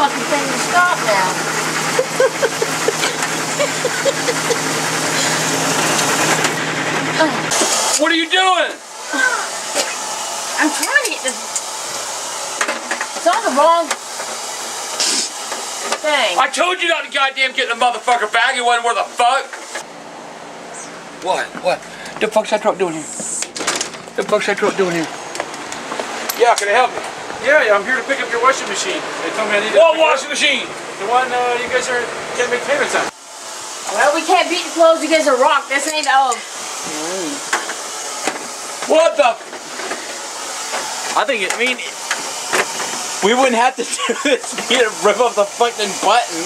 fucking thing to stop now. What are you doing? I'm trying to get this. It's on the wrong thing. I told you not to goddamn get in the motherfucker bag. It wasn't worth a fuck. What? The fuck's that truck doing here? The fuck's that truck doing here? Yeah, can I help you? Yeah, I'm here to pick up your washing machine. They told me I needed. What washing machine? The one you guys can't make payments on. Well, we can't beat the clothes because of rock. This ain't What the? I mean, we wouldn't have to do this. You need to rip off the fucking button.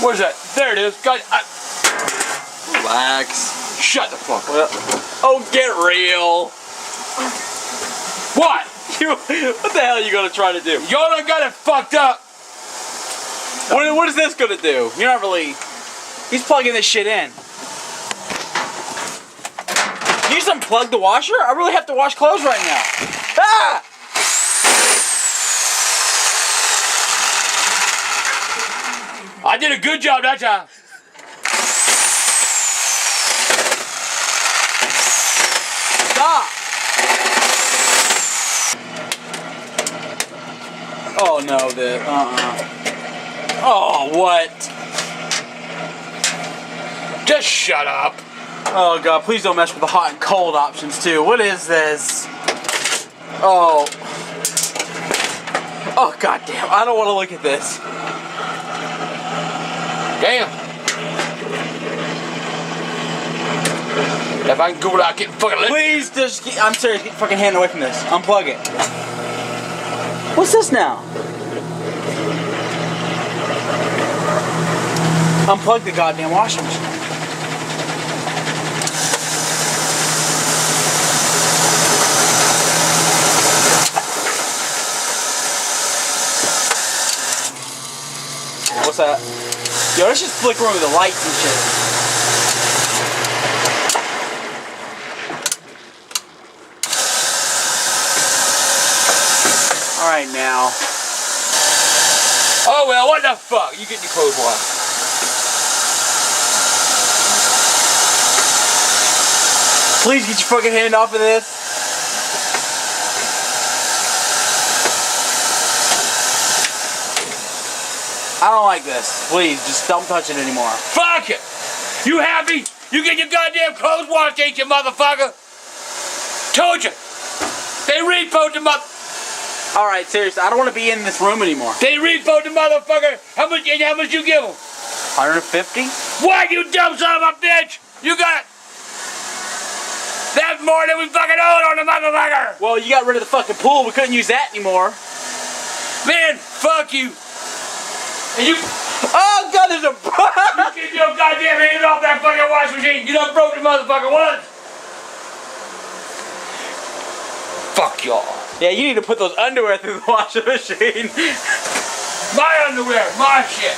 Where's that? There it is. God, Relax. shut the fuck up. Oh, get real. What? What the hell are you gonna try to do? Y'all done got it fucked up. What is this gonna do? You're not really. He's plugging this shit in. Can you just unplug the washer? I really have to wash clothes right now. Ah! I did a good job that time. Stop! Oh no, Oh, what? Just shut up. Oh god, please don't mess with the hot and cold options too. What is this? Oh. Oh god damn, I don't want to look at this. Damn. If I can go without getting fucking lit. Please just I'm serious, get your fucking hand away from this. Unplug it. What's this now? Unplug the goddamn washing machine. What's that? Yo, let's just flicker over the lights and shit. Alright now. Oh well, what the fuck? You get your clothes washed. Please get your fucking hand off of this. I don't like this. Please, just don't touch it anymore. Fuck it! You happy? You get your goddamn clothes washed, ain't you, motherfucker? Told you. They repoed the Alright, seriously, I don't want to be in this room anymore. They repoed the motherfucker. How much you give them? 150? What, you dumb son of a bitch? You got... That's more than we fucking owed on the motherfucker! Well, you got rid of the fucking pool. We couldn't use that anymore. Man, fuck you. And you... Oh, God, there's a... You keep your goddamn hands off that fucking washing machine. You done broke the motherfucker once. Fuck y'all. Yeah, you need to put those underwear through the washing machine. My underwear, my shit.